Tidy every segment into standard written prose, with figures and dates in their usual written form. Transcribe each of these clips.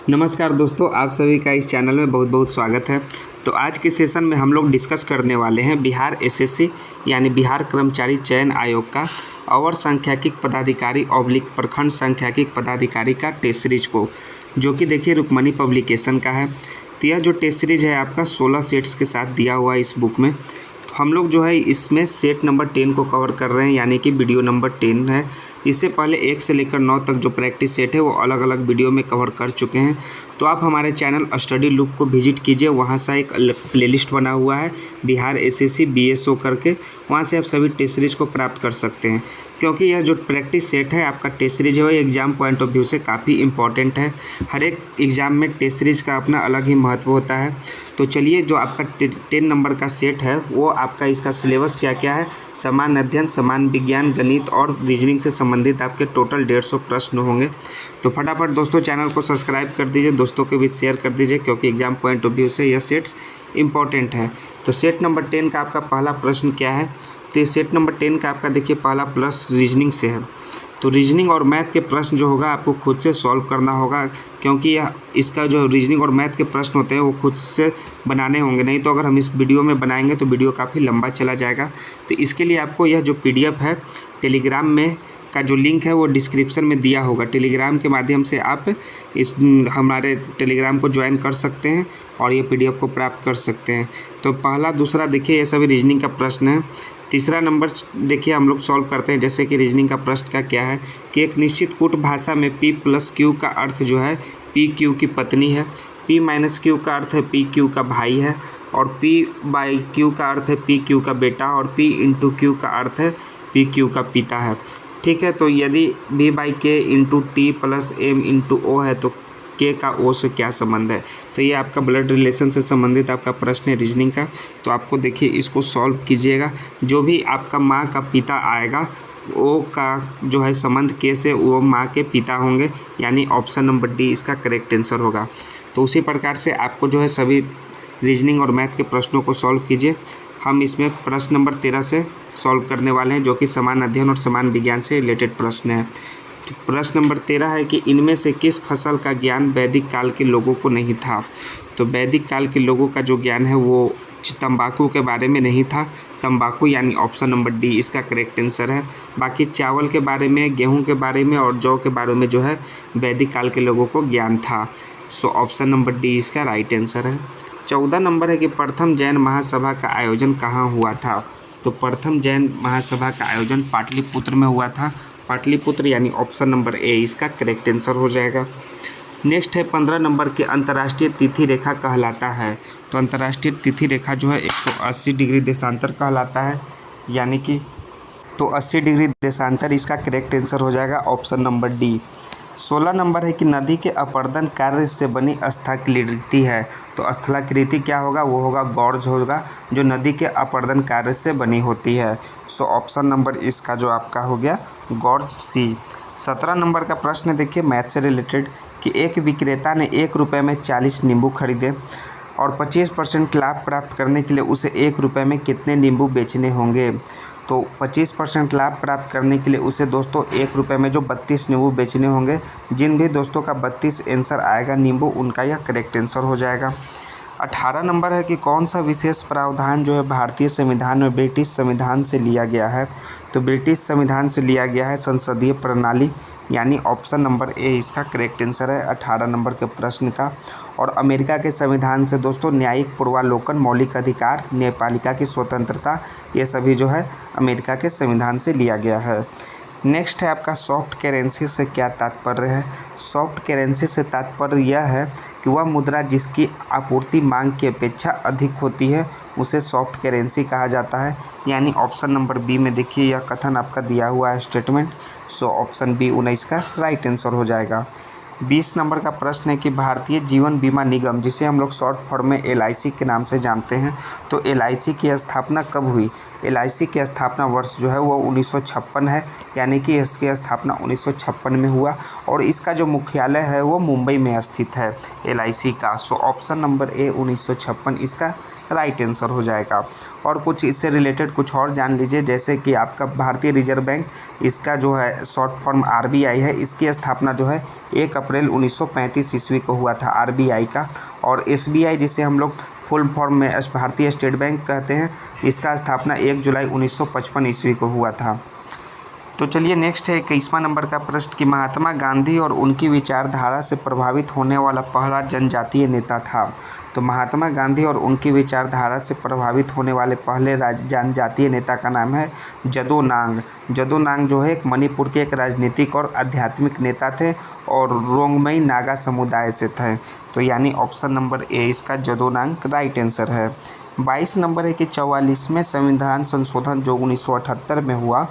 नमस्कार दोस्तों, आप सभी का इस चैनल में बहुत बहुत स्वागत है। तो आज के सेशन में हम लोग डिस्कस करने वाले हैं बिहार एसएससी यानी बिहार कर्मचारी चयन आयोग का अवर सांख्यिकी पदाधिकारी ऑब्लिक प्रखंड सांख्यिकी पदाधिकारी का टेस्ट सीरीज को, जो कि देखिए रुक्मणी पब्लिकेशन का है। तो यह जो टेस्ट सीरीज है आपका 16 सेट्स के साथ दिया हुआ है इस बुक में। हम लोग जो है इसमें सेट नंबर 10 को कवर कर रहे हैं, यानी कि वीडियो नंबर 10 है। इससे पहले 1 से लेकर 9 तक जो प्रैक्टिस सेट है वो अलग अलग वीडियो में कवर कर चुके हैं। तो आप हमारे चैनल स्टडी लूप को विजिट कीजिए, वहाँ से एक प्लेलिस्ट बना हुआ है बिहार एसएससी बीएसओ करके, वहाँ से आप सभी टेस्ट सीरीज को प्राप्त कर सकते हैं। क्योंकि यह जो प्रैक्टिस सेट है आपका टेस्ट सीरीज है वो एग्ज़ाम पॉइंट ऑफ व्यू से काफ़ी इंपॉर्टेंट है। हर एक एग्ज़ाम में टेस्ट सीरीज का अपना अलग ही महत्व होता है। तो चलिए, जो आपका 10 नंबर का सेट है वो आपका इसका सिलेबस क्या क्या है, समान अध्ययन, समान विज्ञान, गणित और रीजनिंग से संबंधित आपके टोटल 150 प्रश्न होंगे। तो फटाफट दोस्तों चैनल को सब्सक्राइब कर दीजिए, दोस्तों के बीच शेयर कर दीजिए, क्योंकि एग्जाम पॉइंट ऑफ व्यू से यह सेट्स इंपॉर्टेंट है। तो सेट नंबर 10 का आपका पहला प्रश्न क्या है? तो सेट नंबर 10 का आपका देखिए पहला प्रश्न रीजनिंग से है। तो रीजनिंग और मैथ के प्रश्न जो होगा आपको खुद से सॉल्व करना होगा, क्योंकि यह इसका जो रीजनिंग और मैथ के प्रश्न होते हैं वो खुद से बनाने होंगे, नहीं तो अगर हम इस वीडियो में बनाएंगे तो वीडियो काफ़ी लंबा चला जाएगा। तो इसके लिए आपको यह जो पीडीएफ है टेलीग्राम में का जो लिंक है वो डिस्क्रिप्शन में दिया होगा। टेलीग्राम के माध्यम से आप इस हमारे टेलीग्राम को ज्वाइन कर सकते हैं और ये पीडीएफ को प्राप्त कर सकते हैं। तो पहला, दूसरा देखिए ये सभी रीजनिंग का प्रश्न है। तीसरा नंबर देखिए हम लोग सॉल्व करते हैं। जैसे कि रीजनिंग का प्रश्न का क्या है कि एक निश्चित कूट भाषा में P + Q का अर्थ जो है PQ की पत्नी है, P - Q का अर्थ है PQ का भाई है, और P/Q का अर्थ है PQ का बेटा, और P × Q का अर्थ है PQ का पिता है। ठीक है, तो यदि B/K × T + M × O है तो K का O से क्या संबंध है? तो ये आपका ब्लड रिलेशन से संबंधित आपका प्रश्न है रीजनिंग का। तो आपको देखिए इसको सॉल्व कीजिएगा। जो भी आपका माँ का पिता आएगा O का जो है संबंध K से, वो माँ के पिता होंगे, यानी ऑप्शन नंबर डी इसका करेक्ट आंसर होगा। तो उसी प्रकार से आपको जो है सभी रीजनिंग और मैथ के प्रश्नों को सॉल्व कीजिए। हम इसमें प्रश्न नंबर 13 से सॉल्व करने वाले हैं, जो कि समान अध्ययन और समान विज्ञान से रिलेटेड प्रश्न है। तो प्रश्न नंबर 13 है कि इनमें से किस फसल का ज्ञान वैदिक काल के लोगों को नहीं था? तो वैदिक काल के लोगों का जो ज्ञान है वो तंबाकू के बारे में नहीं था। तंबाकू यानी ऑप्शन नंबर डी इसका करेक्ट आंसर है। बाकी चावल के बारे में, गेहूं के बारे में और जौ के बारे में जो है वैदिक काल के लोगों को ज्ञान था। सो ऑप्शन नंबर डी इसका राइट आंसर है। 14 नंबर है कि प्रथम जैन महासभा का आयोजन कहाँ हुआ था? तो प्रथम जैन महासभा का आयोजन पाटलिपुत्र में हुआ था। पाटलिपुत्र यानी ऑप्शन नंबर ए इसका करेक्ट आंसर हो जाएगा। नेक्स्ट है 15 नंबर के अंतर्राष्ट्रीय तिथि रेखा कहलाता है। तो अंतर्राष्ट्रीय तिथि रेखा जो है 180 डिग्री देशांतर कहलाता है, यानी कि तो 80 डिग्री देशांतर इसका करेक्ट आंसर हो जाएगा, ऑप्शन नंबर डी। 16 नंबर है कि नदी के अपर्दन कार्य से बनी स्थलाकृति है। तो स्थलाकृति क्या होगा? वो होगा गॉर्ज होगा, जो नदी के अपर्दन कार्य से बनी होती है। सो ऑप्शन नंबर इसका जो आपका हो गया गॉर्ज सी। 17 नंबर का प्रश्न देखिए मैथ से रिलेटेड कि एक विक्रेता ने 1 रुपये में 40 नींबू खरीदे और 25% लाभ प्राप्त करने के लिए उसे 1 रुपये में कितने नींबू बेचने होंगे? तो 25% लाभ प्राप्त करने के लिए उसे दोस्तों 1 रुपये में जो 32 नींबू बेचने होंगे। जिन भी दोस्तों का 32 आंसर आएगा नींबू, उनका यह करेक्ट आंसर हो जाएगा। 18 नंबर है कि कौन सा विशेष प्रावधान जो है भारतीय संविधान में ब्रिटिश संविधान से लिया गया है? तो ब्रिटिश संविधान से लिया गया है संसदीय प्रणाली, यानी ऑप्शन नंबर ए इसका करेक्ट आंसर है 18 नंबर के प्रश्न का। और अमेरिका के संविधान से दोस्तों न्यायिक पूर्वावलोकन, मौलिक अधिकार, न्यायपालिका की स्वतंत्रता, ये सभी जो है अमेरिका के संविधान से लिया गया है। नेक्स्ट है आपका सॉफ्ट करेंसी से क्या तात्पर्य है? सॉफ्ट करेंसी से तात्पर्य यह है कि वह मुद्रा जिसकी आपूर्ति मांग की अपेक्षा अधिक होती है उसे सॉफ्ट करेंसी कहा जाता है, यानी ऑप्शन नंबर बी में देखिए यह कथन आपका दिया हुआ है स्टेटमेंट। सो ऑप्शन बी 19 का राइट आंसर हो जाएगा। 20 नंबर का प्रश्न है कि भारतीय जीवन बीमा निगम, जिसे हम लोग शॉर्ट फॉर्म में LIC के नाम से जानते हैं, तो LIC की स्थापना कब हुई? LIC की स्थापना वर्ष जो है वो 1956 है, यानी कि इसकी स्थापना 1956 में हुआ और इसका जो मुख्यालय है वो मुंबई में स्थित है LIC का। सो ऑप्शन नंबर ए 1956 इसका राइट आंसर हो जाएगा। और कुछ इससे रिलेटेड कुछ और जान लीजिए, जैसे कि आपका भारतीय रिजर्व बैंक, इसका जो है शॉर्ट फॉर्म RBI है। इसकी स्थापना जो है 1 अप्रैल 1935 ईस्वी को हुआ था RBI का। और SBI, जिसे हम लोग फुल फॉर्म में भारतीय स्टेट बैंक कहते हैं, इसका स्थापना 1 जुलाई 1955 ईस्वी को हुआ था। तो चलिए नेक्स्ट है 21वां नंबर का प्रश्न कि महात्मा गांधी और उनकी विचारधारा से प्रभावित होने वाला पहला जनजातीय नेता था। तो महात्मा गांधी और उनकी विचारधारा से प्रभावित होने वाले पहले जनजातीय नेता का नाम है जदो नांग। जदो नांग जो है एक मणिपुर के एक राजनीतिक और आध्यात्मिक नेता थे और रोंगमई नागा समुदाय से थे। तो यानी ऑप्शन नंबर ए इसका जदो नांग राइट आंसर है। 22 नंबर है कि 44वें संविधान संशोधन जो 1978 में हुआ,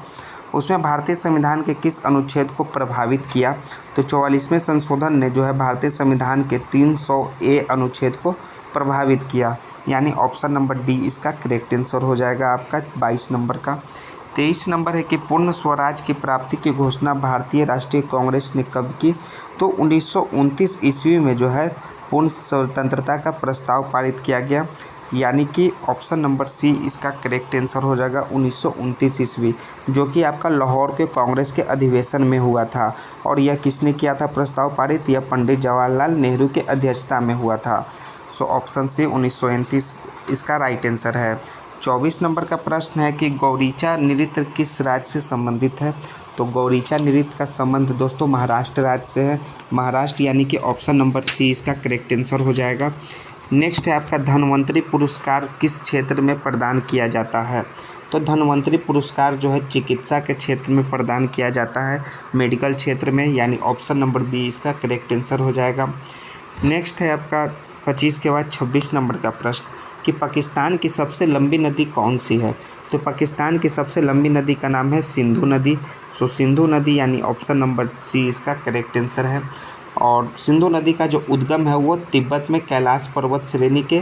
उसमें भारतीय संविधान के किस अनुच्छेद को प्रभावित किया। तो 44वें संशोधन ने जो है भारतीय संविधान के 300A अनुच्छेद को प्रभावित किया, यानी ऑप्शन नंबर डी इसका करेक्ट आंसर हो जाएगा आपका 22 नंबर का। 23 नंबर है कि पूर्ण स्वराज की प्राप्ति की घोषणा भारतीय राष्ट्रीय कांग्रेस ने कब की। तो 1929 ईस्वी में जो है पूर्ण स्वतंत्रता का प्रस्ताव पारित किया गया, यानी कि ऑप्शन नंबर सी इसका करेक्ट आंसर हो जाएगा 1929 ईस्वी, जो कि आपका लाहौर के कांग्रेस के अधिवेशन में हुआ था। और यह किसने किया था प्रस्ताव पारित? यह पंडित जवाहरलाल नेहरू के अध्यक्षता में हुआ था। सो ऑप्शन सी 1929 इसका राइट आंसर है। 24 नंबर का प्रश्न है कि गौरीचा नृत्य किस राज्य से संबंधित है। तो गौरीचा नृत्य का संबंध दोस्तों महाराष्ट्र राज्य से है, महाराष्ट्र, यानी कि ऑप्शन नंबर सी इसका करेक्ट आंसर हो जाएगा। नेक्स्ट है आपका धन्वंतरी पुरस्कार किस क्षेत्र में प्रदान किया जाता है। तो धन्वंतरी पुरस्कार जो है चिकित्सा के क्षेत्र में प्रदान किया जाता है, मेडिकल क्षेत्र में, यानी ऑप्शन नंबर बी इसका करेक्ट आंसर हो जाएगा। नेक्स्ट है आपका 25 के बाद 26 नंबर का प्रश्न कि पाकिस्तान की सबसे लंबी नदी कौन सी है। तो पाकिस्तान की सबसे लंबी नदी का नाम है सिंधु नदी। सो सिंधु नदी यानी ऑप्शन नंबर सी इसका करेक्ट आंसर है। और सिंधु नदी का जो उद्गम है वो तिब्बत में कैलाश पर्वत श्रेणी के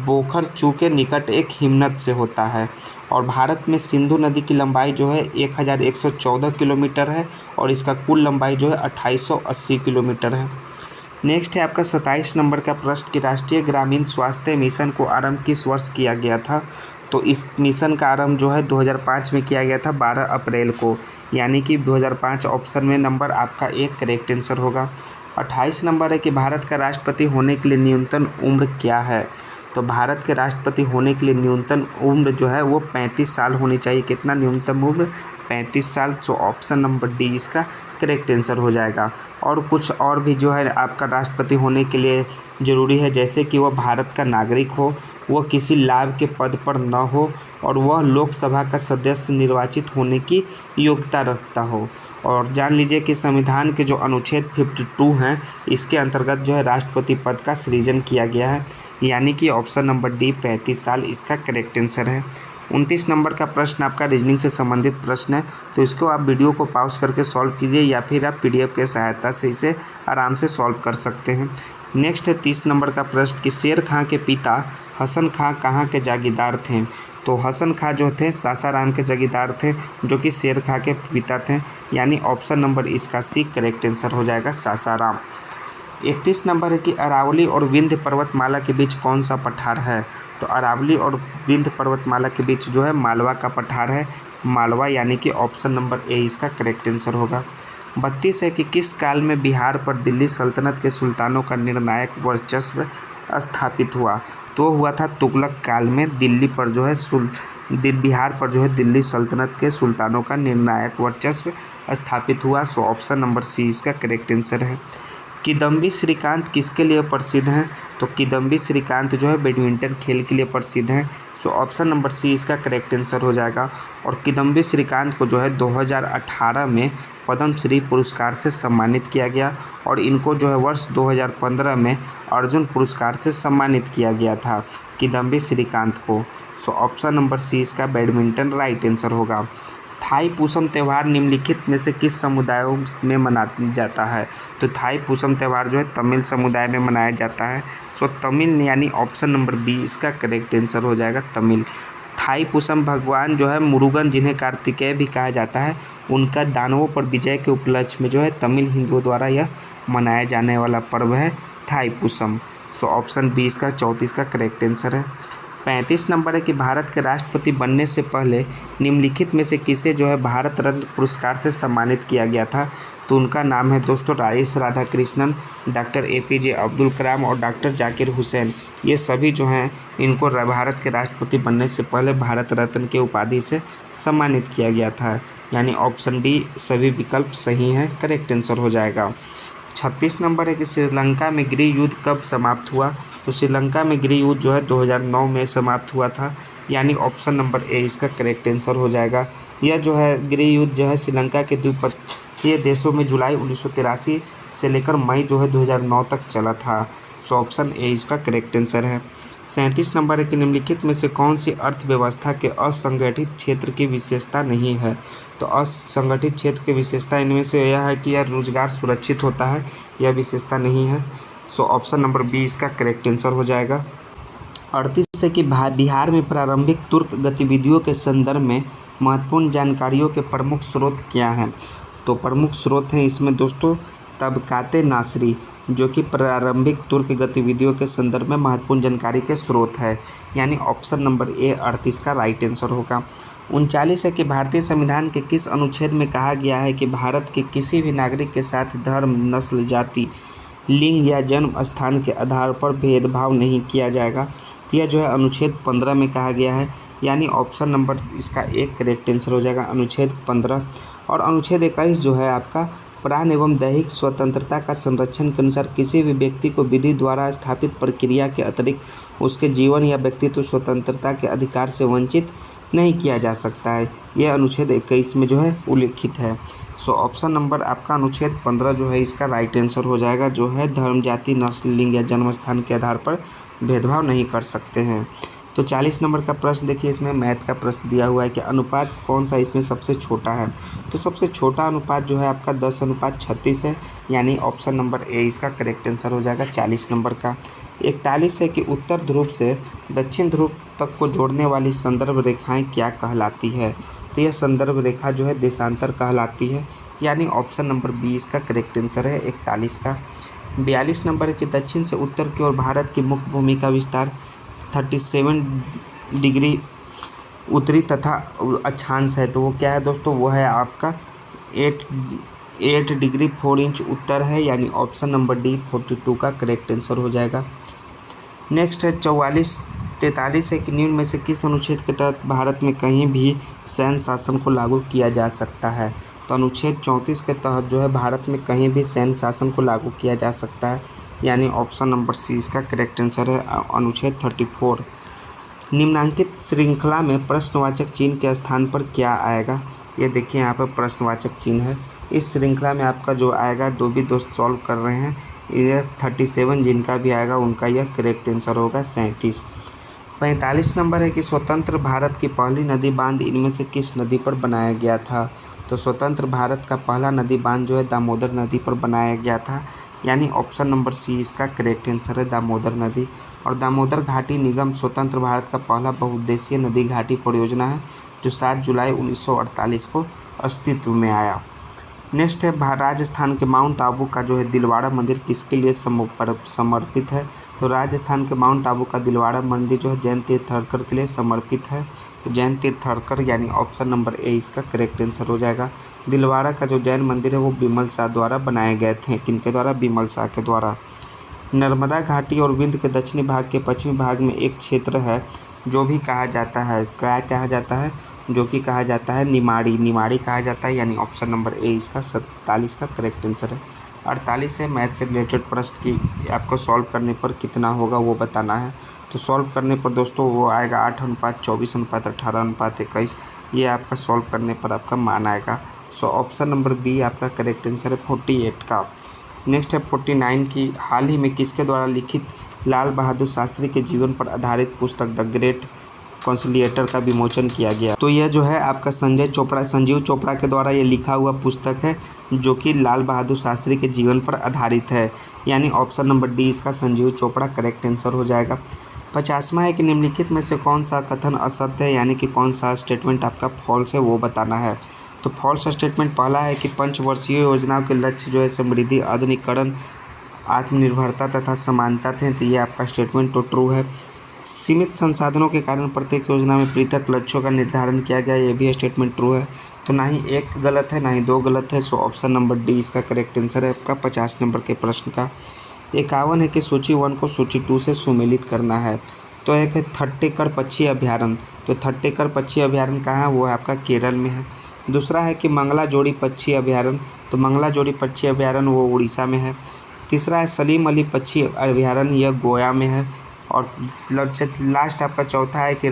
बोखरचू के निकट एक हिमनद से होता है। और भारत में सिंधु नदी की लंबाई जो है 1114 किलोमीटर है और इसका कुल लंबाई जो है 2880 किलोमीटर है। नेक्स्ट है आपका 27 नंबर का प्रश्न कि राष्ट्रीय ग्रामीण स्वास्थ्य मिशन को आरंभ किस वर्ष किया गया था। तो इस मिशन का आरंभ जो है 2005 में किया गया था 12 अप्रैल को, यानी कि 2005 ऑप्शन में नंबर आपका एक करेक्ट आंसर होगा। 28 नंबर है कि भारत का राष्ट्रपति होने के लिए न्यूनतम उम्र क्या है। तो भारत के राष्ट्रपति होने के लिए न्यूनतम उम्र जो है वो 35 साल होनी चाहिए। कितना न्यूनतम उम्र? 35 साल। सो ऑप्शन नंबर डी इसका करेक्ट आंसर हो जाएगा। और कुछ और भी जो है आपका राष्ट्रपति होने के लिए ज़रूरी है, जैसे कि वह भारत का नागरिक हो, वह किसी लाभ के पद पर न हो और वह लोकसभा का सदस्य निर्वाचित होने की योग्यता रखता हो। और जान लीजिए कि संविधान के जो अनुच्छेद 52 हैं इसके अंतर्गत जो है राष्ट्रपति पद का सृजन किया गया है, यानी कि ऑप्शन नंबर डी 35 साल इसका करेक्ट आंसर है। 29 नंबर का प्रश्न आपका रीजनिंग से संबंधित प्रश्न है, तो इसको आप वीडियो को पॉज करके सॉल्व कीजिए या फिर आप PDF के सहायता से इसे आराम से सॉल्व कर सकते हैं। नेक्स्ट है 30 नंबर का प्रश्न कि शेर खां के पिता हसन खां कहाँ के जागीरदार थे। तो हसन खां जो थे सासाराम के जागीरदार थे, जो कि शेर खां के पिता थे, यानी ऑप्शन नंबर इसका सी करेक्ट आंसर हो जाएगा सासाराम। 31 नंबर है कि अरावली और विंध्य पर्वतमाला के बीच कौन सा पठार है। तो अरावली और विंध्य पर्वतमाला के बीच जो है मालवा का पठार है, मालवा, यानी कि ऑप्शन नंबर ए इसका करेक्ट आंसर होगा। 32 है कि किस काल में बिहार पर दिल्ली सल्तनत के सुल्तानों का निर्णायक वर्चस्व स्थापित हुआ। तो हुआ था तुगलक काल में दिल्ली पर जो है बिहार पर जो है दिल्ली सल्तनत के सुल्तानों का निर्णायक वर्चस्व स्थापित हुआ। सो ऑप्शन नंबर सी इसका करेक्ट आंसर है। किदम्बी श्रीकांत किसके लिए प्रसिद्ध हैं। तो किदम्बी श्रीकांत जो है बैडमिंटन खेल के लिए प्रसिद्ध हैं। सो ऑप्शन नंबर सी इसका करेक्ट आंसर हो जाएगा। और किदम्बी श्रीकांत को जो है 2018 में पद्मश्री पुरस्कार से सम्मानित किया गया और इनको जो है वर्ष 2015 में अर्जुन पुरस्कार से सम्मानित किया गया था किदम्बी श्रीकांत को। सो ऑप्शन नंबर सी इसका बैडमिंटन राइट आंसर होगा। थाई पूसम त्यौहार निम्नलिखित में से किस समुदायों में मनाया जाता है। तो थाई पूसम त्यौहार जो है तमिल समुदाय में मनाया जाता है। सो तमिल यानी ऑप्शन नंबर बी इसका करेक्ट आंसर हो जाएगा तमिल। थाई पूसम भगवान जो है मुरुगन, जिन्हें कार्तिकेय भी कहा जाता है, उनका दानवों पर विजय के उपलक्ष्य में जो है तमिल हिंदुओं द्वारा यह मनाया जाने वाला पर्व है Thaipusam. So option B इसका 34 का करेक्ट आंसर है। 35 नंबर है कि भारत के राष्ट्रपति बनने से पहले निम्नलिखित में से किसे जो है भारत रत्न पुरस्कार से सम्मानित किया गया था। तो उनका नाम है दोस्तों S Radhakrishnan, doctor APJ Abdul Kalam और डॉक्टर जाकिर हुसैन। ये सभी जो हैं इनको भारत के राष्ट्रपति बनने से पहले भारत रत्न के उपाधि से सम्मानित किया गया था। यानी ऑप्शन डी सभी विकल्प सही हैं, करेक्ट आंसर हो जाएगा। 36 नंबर है कि श्रीलंका में गृह युद्ध कब समाप्त हुआ। तो श्रीलंका में गृह युद्ध जो है 2009 में समाप्त हुआ था। यानी ऑप्शन नंबर ए इसका करेक्ट आंसर हो जाएगा। यह जो है गृह युद्ध जो है श्रीलंका के द्वीपकल्पीय देशों में जुलाई 1983 से लेकर मई जो है 2009 तक चला था। सो ऑप्शन ए इसका करेक्ट आंसर है। 37 नंबर है कि निम्नलिखित में से कौन सी अर्थव्यवस्था के असंगठित क्षेत्र की विशेषता नहीं है। तो असंगठित क्षेत्र की विशेषता इनमें से यह है कि यह रोजगार सुरक्षित होता है, यह विशेषता नहीं है। सो ऑप्शन नंबर बी इसका करेक्ट आंसर हो जाएगा। 38 है कि बिहार में प्रारंभिक तुर्क गतिविधियों के संदर्भ में महत्वपूर्ण जानकारियों के प्रमुख स्रोत क्या हैं। तो प्रमुख स्रोत हैं इसमें दोस्तों तबकाते नासरी, जो कि प्रारंभिक तुर्क गतिविधियों के संदर्भ में महत्वपूर्ण जानकारी के स्रोत है। यानी ऑप्शन नंबर ए 38 का राइट आंसर होगा। 39 है कि भारतीय संविधान के किस अनुच्छेद में कहा गया है कि भारत के किसी भी नागरिक के साथ धर्म, नस्ल, जाति, लिंग या जन्म स्थान के आधार पर भेदभाव नहीं किया जाएगा। तो यह जो है अनुच्छेद 15 में कहा गया है। यानी ऑप्शन नंबर इसका एक करेक्ट आंसर हो जाएगा, अनुच्छेद 15। और अनुच्छेद 21 जो है आपका प्राण एवं दैहिक स्वतंत्रता का संरक्षण के अनुसार किसी भी व्यक्ति को विधि द्वारा स्थापित प्रक्रिया के अतिरिक्त उसके जीवन या व्यक्तित्व स्वतंत्रता के अधिकार से वंचित नहीं किया जा सकता है। यह अनुच्छेद 21 में जो है उल्लिखित है। सो ऑप्शन नंबर आपका अनुच्छेद 15 जो है इसका राइट आंसर हो जाएगा, जो है धर्म, जाति, नस्ल, लिंग या जन्म स्थान के आधार पर भेदभाव नहीं कर सकते हैं। तो 40 नंबर का प्रश्न देखिए, इसमें मैथ का प्रश्न दिया हुआ है कि अनुपात कौन सा इसमें सबसे छोटा है। तो सबसे छोटा अनुपात जो है आपका 10:36 है। यानी ऑप्शन नंबर ए इसका करेक्ट आंसर हो जाएगा 40 नंबर का। 41 है कि उत्तर ध्रुव से दक्षिण ध्रुव तक को जोड़ने वाली संदर्भ रेखाएं क्या कहलाती है। तो यह संदर्भ रेखा जो है देशांतर कहलाती है। यानी ऑप्शन नंबर बी इसका करेक्ट आंसर है 41 का। 42 नंबर है कि दक्षिण से उत्तर की ओर भारत की मुख्य भूमि का विस्तार 37 डिग्री उत्तरी तथा अक्षांश है। तो वो क्या है दोस्तों, वो है आपका 8 डिग्री 4 इंच उत्तर है। यानी ऑप्शन नंबर डी 42 का करेक्ट आंसर हो जाएगा। नेक्स्ट है 43 है कि निम्न में से किस अनुच्छेद के तहत भारत में कहीं भी सैन्य शासन को लागू किया जा सकता है। तो अनुच्छेद 34 के तहत जो है भारत में कहीं भी सैन्य शासन को लागू किया जा सकता है। यानी ऑप्शन नंबर सी इसका करेक्ट आंसर है, अनुच्छेद 34। निम्नांकित श्रृंखला में प्रश्नवाचक चिन्ह के स्थान पर क्या आएगा। ये देखिए यहाँ पर प्रश्नवाचक चिन्ह है। इस श्रृंखला में आपका जो आएगा, जो भी दोस्त सॉल्व कर रहे हैं, यह 37 जिनका भी आएगा उनका यह करेक्ट आंसर होगा 37। 45 नंबर है कि स्वतंत्र भारत की पहली नदी बांध इनमें से किस नदी पर बनाया गया था। तो स्वतंत्र भारत का पहला नदी बांध जो है दामोदर नदी पर बनाया गया था। यानी ऑप्शन नंबर सी इसका करेक्ट आंसर है, दामोदर नदी। और दामोदर घाटी निगम स्वतंत्र भारत का पहला बहुउद्देशीय नदी घाटी परियोजना है, जो 7 जुलाई 1948 को अस्तित्व में आया। नेक्स्ट है राजस्थान के माउंट आबू का जो है दिलवाड़ा मंदिर किसके लिए समर्पित है। तो राजस्थान के माउंट आबू का दिलवाड़ा मंदिर जो है जैन तीर्थंकर के लिए समर्पित है। तो जैन तीर्थंकर यानी ऑप्शन नंबर ए इसका करेक्ट आंसर हो जाएगा। दिलवाड़ा का जो जैन मंदिर है वो बिमल शाह द्वारा बनाए गए थे। किनके द्वारा? बिमल शाह के द्वारा। नर्मदा घाटी और विंध्य के दक्षिणी भाग के पश्चिमी भाग में एक क्षेत्र है जो भी कहा जाता है, क्या कहा जाता है, जो कि कहा जाता है निमाड़ी, निमाड़ी कहा जाता है। यानी ऑप्शन नंबर ए इसका 47 का करेक्ट आंसर है। 48 है मैथ से रिलेटेड प्रश्न की आपको सॉल्व करने पर कितना होगा वो बताना है। तो सॉल्व करने पर दोस्तों वो आएगा 8:24:18:21। ये आपका सॉल्व करने पर आपका मान आएगा। सो ऑप्शन नंबर बी आपका करेक्ट आंसर है 48 का। नेक्स्ट है 49 की हाल ही में किसके द्वारा लिखित लाल बहादुर शास्त्री के जीवन पर आधारित पुस्तक द ग्रेट कॉन्सिलिएटर का विमोचन किया गया। तो यह जो है आपका संजीव चोपड़ा के द्वारा ये लिखा हुआ पुस्तक है, जो कि लाल बहादुर शास्त्री के जीवन पर आधारित है। यानी ऑप्शन नंबर डी इसका संजीव चोपड़ा करेक्ट आंसर हो जाएगा। 50वां है कि निम्नलिखित में से कौन सा कथन असत्य है, यानी कि कौन सा स्टेटमेंट आपका फॉल्स है वो बताना है। तो फॉल्स स्टेटमेंट पहला है कि पंचवर्षीय योजनाओं के लक्ष्य जो है समृद्धि, आधुनिकीकरण, आत्मनिर्भरता तथा समानता थे। तो ये आपका स्टेटमेंट तो ट्रू है। सीमित संसाधनों के कारण प्रत्येक योजना में पृथक लक्ष्यों का निर्धारण किया गया, ये भी स्टेटमेंट ट्रू है। तो ना ही एक गलत है ना ही दो गलत है। सो ऑप्शन नंबर डी इसका करेक्ट आंसर है आपका 50 नंबर के प्रश्न का। 51 है कि सूची 1 को सूची 2 से सुमेलित करना है। तो एक है थट्टेकड़ पक्षी अभ्यारण्य। तो थट्टेकड़ पक्षी अभ्यारण्य कहाँ है? वो है आपका केरल में है। दूसरा है कि मंगला जोड़ी पक्षी अभ्यारण्य। तो मंगला जोड़ी पक्षी अभ्यारण्य वो उड़ीसा में है। तीसरा है सलीम अली पक्षी अभ्यारण्य, यह गोवा में है। और लास्ट आपका चौथा है कि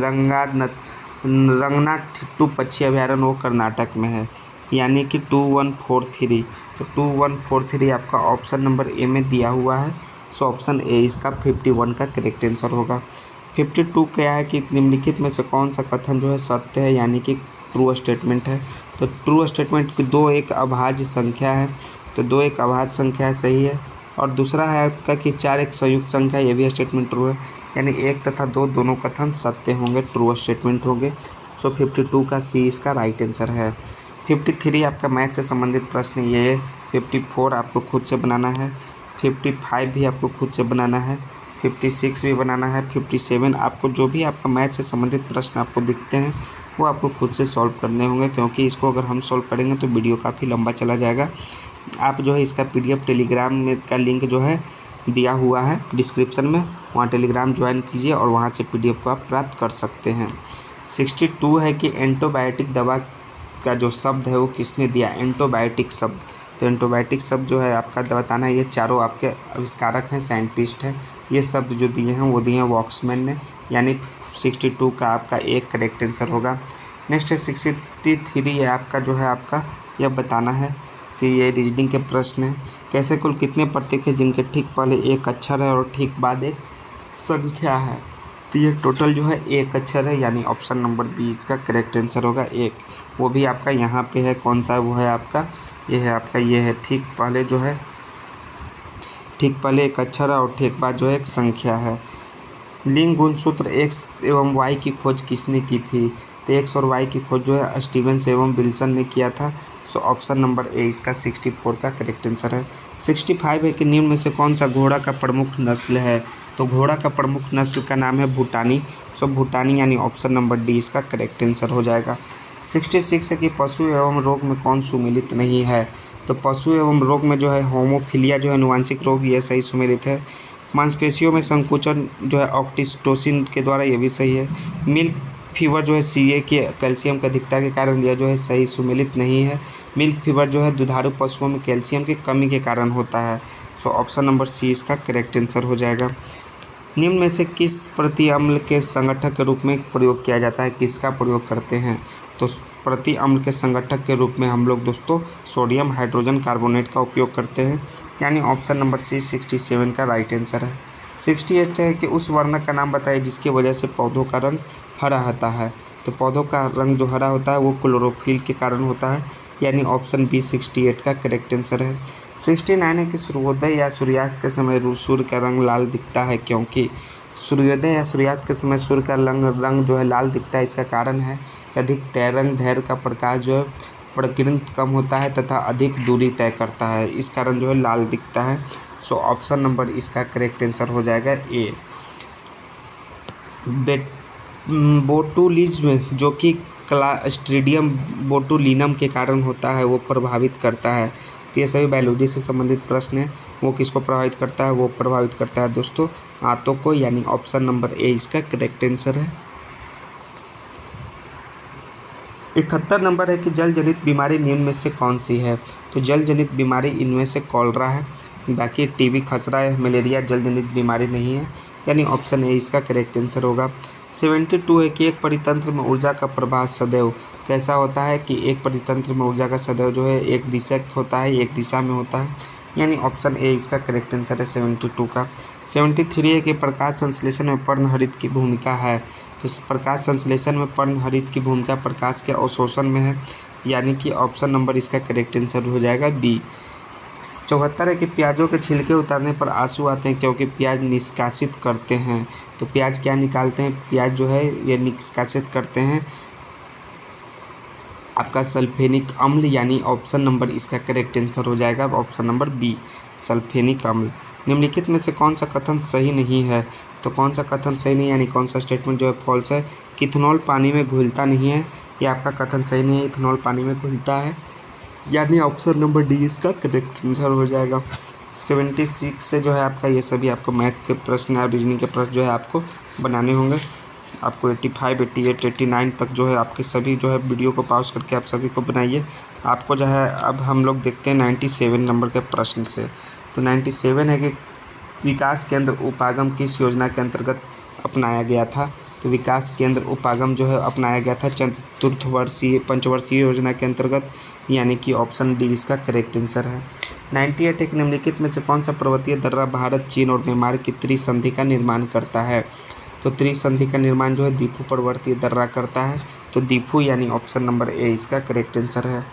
रंगनाथिट्टू पक्षी अभ्यारण्य वो कर्नाटक में है, यानी कि 2143। तो 2143 आपका ऑप्शन नंबर ए में दिया हुआ है। सो ऑप्शन ए इसका 51 का करेक्ट आंसर होगा। 52 क्या है कि निम्नलिखित में से कौन सा कथन जो है सत्य है, यानी कि ट्रू स्टेटमेंट है। तो ट्रू स्टेटमेंट 2 एक अभाज्य संख्या है। तो 2 एक अभाज्य संख्या सही है। और दूसरा है आपका कि 4 एक संयुक्त संख्या, ये भी स्टेटमेंट ट्रू है, यानी 1 तथा 2 दोनों कथन सत्य होंगे, ट्रू स्टेटमेंट होंगे। सो 52 का सी इसका राइट आंसर है। 53 आपका मैथ से संबंधित प्रश्न ये है। 54 आपको खुद से बनाना है। 55 भी आपको खुद से बनाना है। 56 भी बनाना है। 57 आपको जो भी आपका मैथ से संबंधित प्रश्न आपको दिखते हैं वो आपको खुद से सॉल्व करने होंगे, क्योंकि इसको अगर हम सॉल्व करेंगे तो वीडियो काफ़ी लंबा चला जाएगा। आप जो है इसका PDF टेलीग्राम में का लिंक जो है दिया हुआ है डिस्क्रिप्शन में, वहाँ टेलीग्राम ज्वाइन कीजिए और वहाँ से PDF को आप प्राप्त कर सकते हैं। 62 है कि एंटीबायोटिक दवा का जो शब्द है वो किसने दिया? एंटीबायोटिक शब्द। तो एंटीबायोटिक शब्द जो है आपका बताना है, ये चारों आपके आविष्कारक हैं, साइंटिस्ट हैं। ये शब्द जो दिए हैं वो दिए हैं वॉक्समैन ने, यानी 62 का आपका एक करेक्ट आंसर होगा। नेक्स्ट है 63 है आपका जो है आपका यह बताना है कि ये रीजनिंग के प्रश्न है। कैसे कुल कितने प्रतीक हैं जिनके ठीक पहले एक अक्षर है और ठीक बाद एक संख्या है? तो ये टोटल जो है एक अक्षर है, यानी ऑप्शन नंबर बी इसका करेक्ट आंसर होगा। एक वो भी आपका यहाँ पे है, कौन सा वो है आपका? ये है आपका, ये है ठीक पहले जो है, ठीक पहले एक अक्षर है और ठीक बाद जो है एक संख्या है। लिंग गुणसूत्र एक्स एवं वाई की खोज किसने की थी? तो एक्स और वाई की खोज जो है स्टीवेंस एवं विल्सन ने किया था। सो ऑप्शन नंबर ए इसका 64 का करेक्ट आंसर है। 65 है कि निम्न में से कौन सा घोड़ा का प्रमुख नस्ल है? तो घोड़ा का प्रमुख नस्ल का नाम है भूटानी। सो भूटानी यानी ऑप्शन नंबर डी इसका करेक्ट आंसर हो जाएगा। 66 है कि पशु एवं रोग में कौन सुमेलित नहीं है? तो पशु एवं रोग में जो है होमोफिलिया जो है अनुवांशिक रोग, ये सही सुमेलित है। मांसपेशियों में संकुचन जो है ऑक्सीटोसिन के द्वारा, ये भी सही है। मिल्क फीवर जो है CA की कैल्शियम की अधिकता के कारण, यह जो है सही सुमेलित नहीं है। मिल्क फीवर जो है दुधारू पशुओं में कैल्शियम की कमी के कारण होता है। सो ऑप्शन नंबर सी इसका करेक्ट आंसर हो जाएगा। निम्न में से किस प्रति अम्ल के संगठक के रूप में प्रयोग किया जाता है? किसका प्रयोग करते हैं? तो प्रति अम्ल के संगठक के रूप में हम लोग दोस्तों सोडियम हाइड्रोजन कार्बोनेट का उपयोग करते हैं, यानी ऑप्शन नंबर सी 67 का राइट आंसर है। 68 है कि उस वर्णक का नाम बताइए जिसकी वजह से पौधों का रंग हरा होता है। तो पौधों का रंग जो हरा होता है वो क्लोरोफिल के कारण होता है, यानी ऑप्शन बी 68 का करेक्ट आंसर है। 69 है कि सूर्योदय या सूर्यास्त के समय सूर्य का रंग लाल दिखता है, क्योंकि सूर्योदय या सूर्यास्त के समय सूर्य का रंग जो है लाल दिखता है। इसका कारण है कि अधिक तैरंग धैर्य का प्रकाश जो है प्रकीर्णन कम होता है तथा अधिक दूरी तय करता है, इस कारण जो है लाल दिखता है। सो ऑप्शन नंबर इसका करेक्ट आंसर हो जाएगा ए। बोटुलिज्म जो कि क्लास्ट्रीडियम बोटुलिनम के कारण होता है वो प्रभावित करता है। तो ये सभी बायोलॉजी से संबंधित प्रश्न है। वो किसको प्रभावित करता है? वो प्रभावित करता है दोस्तों आंतों को, यानी ऑप्शन नंबर ए इसका करेक्ट आंसर है। 71 नंबर है कि जल जनित बीमारी निम्न में से कौन सी है? तो जल जनित बीमारी इनमें से कॉलरा है, बाकी TB खसरा है, मलेरिया जल जनित बीमारी नहीं है, यानी ऑप्शन ए इसका करेक्ट आंसर होगा। 72 है कि एक परितंत्र में ऊर्जा का प्रवाह सदैव कैसा होता है? कि एक परितंत्र में ऊर्जा का सदैव जो है एक दिशा होता है, एक दिशा में होता है, यानी ऑप्शन ए इसका करेक्ट आंसर है 72 का। 73 है कि प्रकाश संश्लेषण में पर्णहरित की भूमिका है। तो प्रकाश संश्लेषण में पर्णहरित की भूमिका प्रकाश के अवशोषण में है, यानी कि ऑप्शन नंबर इसका करेक्ट आंसर हो जाएगा बी। 74 है कि प्याजों के छिलके उतारने पर आंसू आते हैं क्योंकि प्याज निष्कासित करते हैं। तो प्याज क्या निकालते हैं? प्याज जो है ये निष्कासित करते हैं आपका सल्फेनिक अम्ल, यानी ऑप्शन नंबर इसका करेक्ट आंसर हो जाएगा ऑप्शन नंबर बी, सल्फेनिक अम्ल। निम्नलिखित में से कौन सा कथन सही नहीं है? तो कौन सा कथन सही नहीं, यानी कौन सा स्टेटमेंट जो है फॉल्स है कि इथेनॉल पानी में घुलता नहीं है, ये आपका कथन सही नहीं है, इथेनॉल पानी में घुलता है, यानी ऑप्शन नंबर डी इसका करेक्ट आंसर हो जाएगा। 76 से जो है आपका ये सभी आपको मैथ के प्रश्न और रीजनिंग के प्रश्न जो है आपको बनाने होंगे। आपको 85, 88, 89 तक जो है आपके सभी जो है वीडियो को पॉज करके आप सभी को बनाइए। आपको जो है अब हम लोग देखते हैं 97 नंबर के प्रश्न से। तो 97 है कि विकास केंद्र उपागम किस योजना के अंतर्गत अपनाया गया था? तो विकास केंद्र उपागम जो है अपनाया गया था पंचवर्षीय योजना के अंतर्गत, यानी कि ऑप्शन डी इसका करेक्ट आंसर है। 98 एक निम्नलिखित में से कौन सा पर्वतीय दर्रा भारत, चीन और म्यांमार की त्रिसंधि का निर्माण करता है? तो त्रिसंधि का निर्माण जो है दीफू पर्वतीय दर्रा करता है, तो दीफू यानी ऑप्शन नंबर ए इसका करेक्ट आंसर है।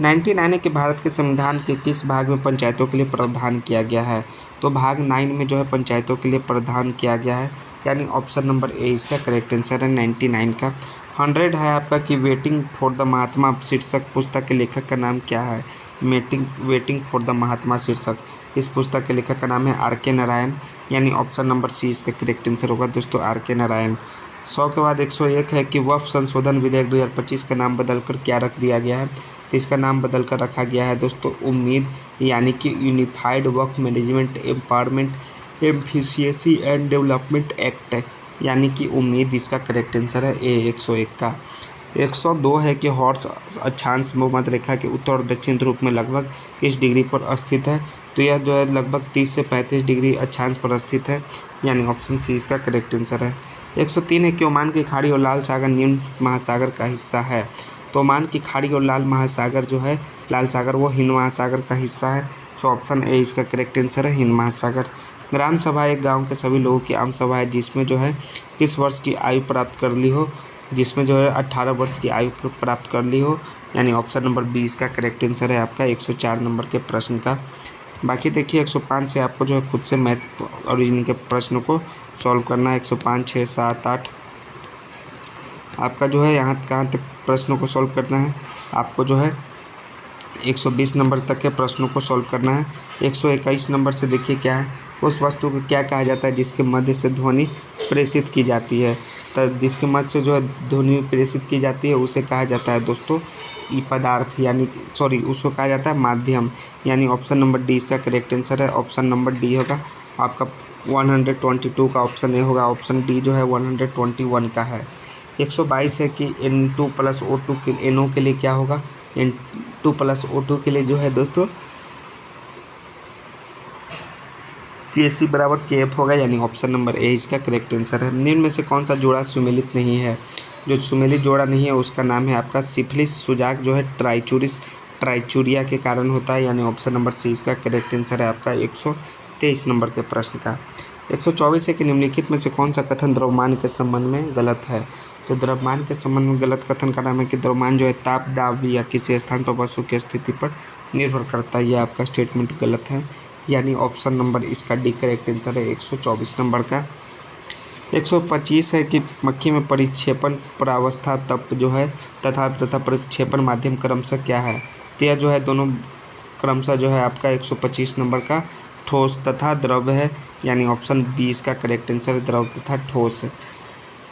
99 है कि भारत के संविधान के किस भाग में पंचायतों के लिए प्रावधान किया गया है? तो भाग 9 में जो है पंचायतों के लिए प्रावधान किया गया है, यानी ऑप्शन नंबर ए इसका करेक्ट आंसर है 99 का। 100 है आपका कि वेटिंग फॉर द महात्मा शीर्षक पुस्तक के लेखक का नाम क्या है? वेटिंग फॉर द महात्मा शीर्षक इस पुस्तक के लेखक का नाम है आर के नारायण, यानी ऑप्शन नंबर सी इसका करेक्ट आंसर होगा दोस्तों, आर के नारायण। 100 के बाद 101 है कि वक्फ संशोधन विधेयक 2025 का नाम बदलकर क्या रख दिया गया है? तो इसका नाम बदलकर रखा गया है दोस्तों उम्मीद, यानी कि unified Waqf management empowerment efficiency and development act, यानी कि उम्मीद इसका करेक्ट आंसर है ए 101 का। 102 है कि हॉर्स अक्षांश भूमध्य रेखा के उत्तर और दक्षिण ध्रुव में लगभग किस डिग्री पर स्थित है? तो यह जो है लगभग 30 से 35 डिग्री अक्षांश पर स्थित है, यानी ऑप्शन सी इसका करेक्ट आंसर है। 103 है कि ओमान की खाड़ी और लाल सागर निम्न महासागर का हिस्सा है। तो ओमान की खाड़ी और लाल महासागर जो है, लाल सागर, वो हिंद महासागर का हिस्सा है, सो ऑप्शन ए इसका करेक्ट आंसर है हिंद महासागर। ग्राम सभा एक गांव के सभी लोगों की आम सभा है जिसमें जो है किस वर्ष की आयु प्राप्त कर ली हो? जिसमें जो है 18 वर्ष की आयु प्राप्त कर ली हो, यानी ऑप्शन नंबर बी इसका करेक्ट आंसर है आपका 104 नंबर के प्रश्न का। बाकी देखिए 105 से आपको जो है खुद से मैथ और रीजनिंग के प्रश्नों को सॉल्व करना है। 105, 6, 7, 8 आपका जो है यहाँ कहाँ तक प्रश्नों को सॉल्व करना है? आपको जो है 120 नंबर तक के प्रश्नों को सॉल्व करना है। 121 नंबर से देखिए क्या है, उस वस्तु को क्या कहा जाता है जिसके मध्य से ध्वनि प्रेषित की जाती है? तो जिसके मध्य से जो है ध्वनि प्रेषित की जाती है उसे कहा जाता है दोस्तों पदार्थ, यानी उसको कहा जाता है माध्यम, यानी ऑप्शन नंबर डी इसका करेक्ट आंसर है, ऑप्शन नंबर डी होगा आपका 122 का ऑप्शन ए होगा, ऑप्शन डी जो है 121 का है। 122 है कि N2 + O2 के NO के लिए क्या होगा? N2 + O2 के लिए जो है दोस्तों Kc = Kf होगा, यानी ऑप्शन नंबर ए इसका करेक्ट आंसर है। निम्न में से कौन सा जोड़ा सुमेलित नहीं है? जो सुमेलित जोड़ा नहीं है उसका नाम है आपका सिफिलिस सुजाक जो है ट्राइचूरिया के कारण होता है, यानी ऑप्शन नंबर सी इसका करेक्ट आंसर है आपका 123 नंबर के प्रश्न का। 124 है कि निम्नलिखित में से कौन सा कथन द्रव्यमान के संबंध में गलत है? तो द्रव्यमान के संबंध में गलत कथन का नाम है कि द्रव्यमान जो है ताप, दाब या किसी स्थान पर वस्तु की स्थिति पर निर्भर करता है, यह आपका स्टेटमेंट गलत है, यानी ऑप्शन नंबर इसका डी करेक्ट आंसर है 124 नंबर का। 125 है कि मक्खी में परिक्षेपण प्रावस्था तप जो है तथा परिक्षेपण माध्यम क्रमशः क्या है? तो यह जो है दोनों क्रमशः जो है आपका 125 नंबर का ठोस तथा द्रव है, यानी ऑप्शन बी इसका करेक्ट आंसर है द्रव तथा ठोस।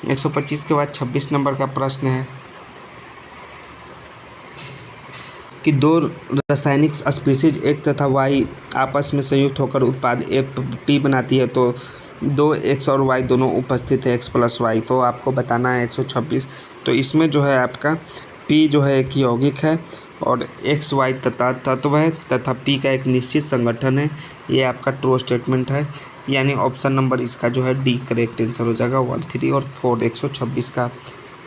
125 के बाद 26 नंबर का प्रश्न है कि दो रासायनिक स्पीशीज एक तथा वाई आपस में संयुक्त होकर उत्पाद P बनाती है, तो दो एक्स और वाई दोनों उपस्थित है x + y, तो आपको बताना है 126। तो इसमें जो है आपका P जो है एक यौगिक है और x y तत्व है तथा P का एक निश्चित संगठन है, ये आपका ट्रू स्टेटमेंट है, यानी ऑप्शन नंबर इसका जो है डी करेक्ट आंसर हो जाएगा 1, 3 और 4 126 का।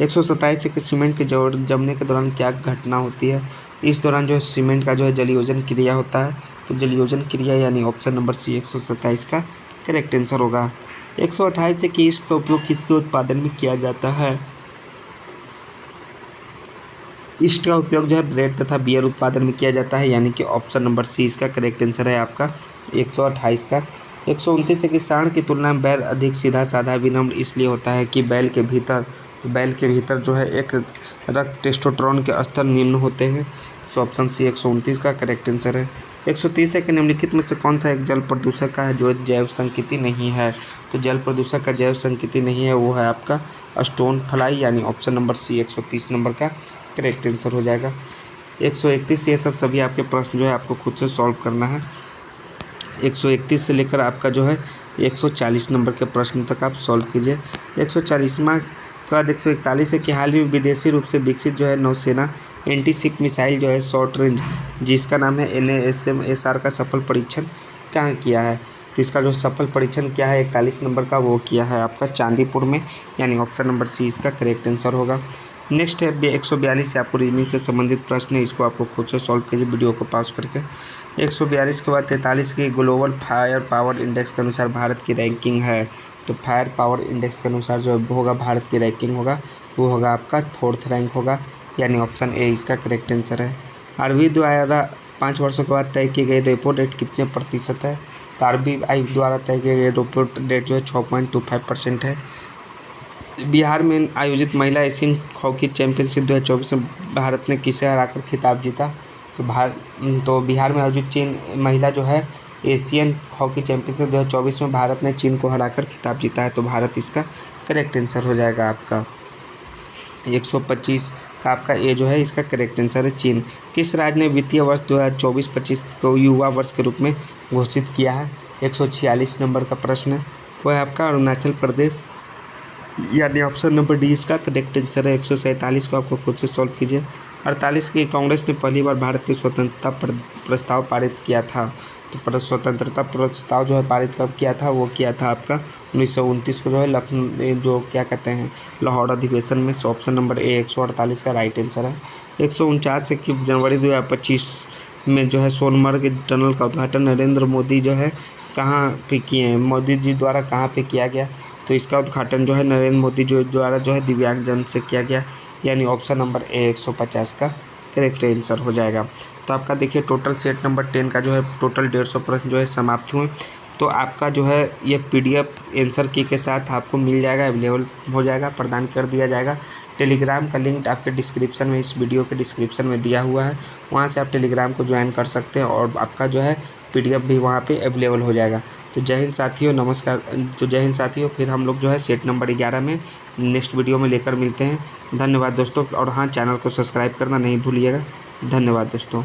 127 है कि सीमेंट के जमने के दौरान क्या घटना होती है? इस दौरान जो है सीमेंट का जो है जलयोजन क्रिया होता है, तो जलयोजन क्रिया यानी ऑप्शन नंबर सी 127 का करेक्ट आंसर होगा। 128 है कि इसका उपयोग किसके उत्पादन में किया जाता है? इसका उपयोग जो है ब्रेड तथा बियर उत्पादन में किया जाता है, यानी कि ऑप्शन नंबर सी इसका करेक्ट आंसर है आपका 128 का। 129 है कि सांड की तुलना में बैल अधिक सीधा साधा विनम्र इसलिए होता है कि बैल के भीतर तो बैल के भीतर जो है एक रक्त टेस्टोस्टेरोन के स्तर निम्न होते हैं। सो ऑप्शन सी 129 का करेक्ट आंसर है। 130 है कि निम्नलिखित में से कौन सा एक जल प्रदूषक का है जो जैव संकेती नहीं है। तो जल प्रदूषक का जैव संकेती नहीं है, वो है आपका स्टोन फ्लाई, यानी ऑप्शन नंबर सी 130 नंबर का करेक्ट आंसर हो जाएगा। 131 ये सब सभी आपके प्रश्न जो है आपको खुद से सॉल्व करना है। 131 से लेकर आपका जो है 140 नंबर के प्रश्न तक आप सॉल्व कीजिए। 140वां के बाद 141 है कि हाल ही में विदेशी रूप से विकसित जो है नौसेना एंटी शिप मिसाइल जो है शॉर्ट रेंज जिसका नाम है NASM-SR का सफल परीक्षण कहाँ किया है। तो इसका जो सफल परीक्षण क्या है 41 नंबर का, वो किया है आपका चांदीपुर में, यानी ऑप्शन नंबर सी इसका करेक्ट आंसर होगा। नेक्स्ट है 142 से आपको रीजनिंग से संबंधित प्रश्न है, इसको आपको खुद से सॉल्व कीजिए वीडियो को पॉज करके। 142 के बाद 43 की ग्लोबल फायर पावर इंडेक्स के अनुसार भारत की रैंकिंग है। तो फायर पावर इंडेक्स के अनुसार जो होगा भारत की रैंकिंग होगा वो होगा आपका 4th रैंक होगा, यानी ऑप्शन ए इसका करेक्ट आंसर है। RBI द्वारा 5 वर्षों के बाद तय की गई रेपो रेट कितने प्रतिशत है। तो RBI द्वारा तय किए गए रेपो रेट जो है 6.25% है। बिहार में आयोजित महिला एशियन हॉकी चैंपियनशिप 2024 में भारत ने किसे हराकर खिताब जीता। तो बिहार में आयोजित चीन महिला जो है एशियन हॉकी चैंपियनशिप 2024 में भारत ने चीन को हराकर खिताब जीता है। तो भारत इसका करेक्ट आंसर हो जाएगा आपका। 125 का आपका ए जो है इसका करेक्ट आंसर है चीन। किस राज्य ने वित्तीय वर्ष 2024-25 को युवा वर्ष के रूप में घोषित किया है। 146 नंबर का प्रश्न है, वो है आपका अरुणाचल प्रदेश, यानी ऑप्शन नंबर डी इसका करेक्ट आंसर है। 147 को आपको खुद से सॉल्व कीजिए। 48 की कांग्रेस ने पहली बार भारत की स्वतंत्रता प्रस्ताव पारित किया था। तो स्वतंत्रता प्रस्ताव जो है पारित कब किया था, वो किया था आपका 1929 को जो है लखनऊ जो क्या कहते हैं लाहौर अधिवेशन में। ऑप्शन नंबर ए 148 का राइट आंसर है। 149 है कि जनवरी 2025 में जो है सोनमर्ग टनल का उद्घाटन नरेंद्र मोदी जो है कहाँ पे किए हैं, मोदी जी द्वारा कहाँ पे किया गया। तो इसका उद्घाटन जो है नरेंद्र मोदी जो द्वारा जो है दिव्यांगजन से किया गया, यानी ऑप्शन नंबर ए 150 का करेक्ट आंसर हो जाएगा। तो आपका देखिए टोटल सेट नंबर 10 का जो है टोटल 150 प्रश्न जो है समाप्त हुए। तो आपका जो है ये PDF आंसर की के साथ आपको मिल जाएगा, अवेलेबल हो जाएगा, प्रदान कर दिया जाएगा। टेलीग्राम का लिंक आपके डिस्क्रिप्शन में, इस वीडियो के डिस्क्रिप्शन में दिया हुआ है, वहाँ से आप टेलीग्राम को ज्वाइन कर सकते हैं और आपका जो है PDF भी वहाँ पे अवेलेबल हो जाएगा। तो जय हिंद साथियों, नमस्कार। तो जय हिंद साथियों, फिर हम लोग जो है सेट नंबर 11 में नेक्स्ट वीडियो में लेकर मिलते हैं। धन्यवाद दोस्तों, और हाँ चैनल को सब्सक्राइब करना नहीं भूलिएगा। धन्यवाद दोस्तों।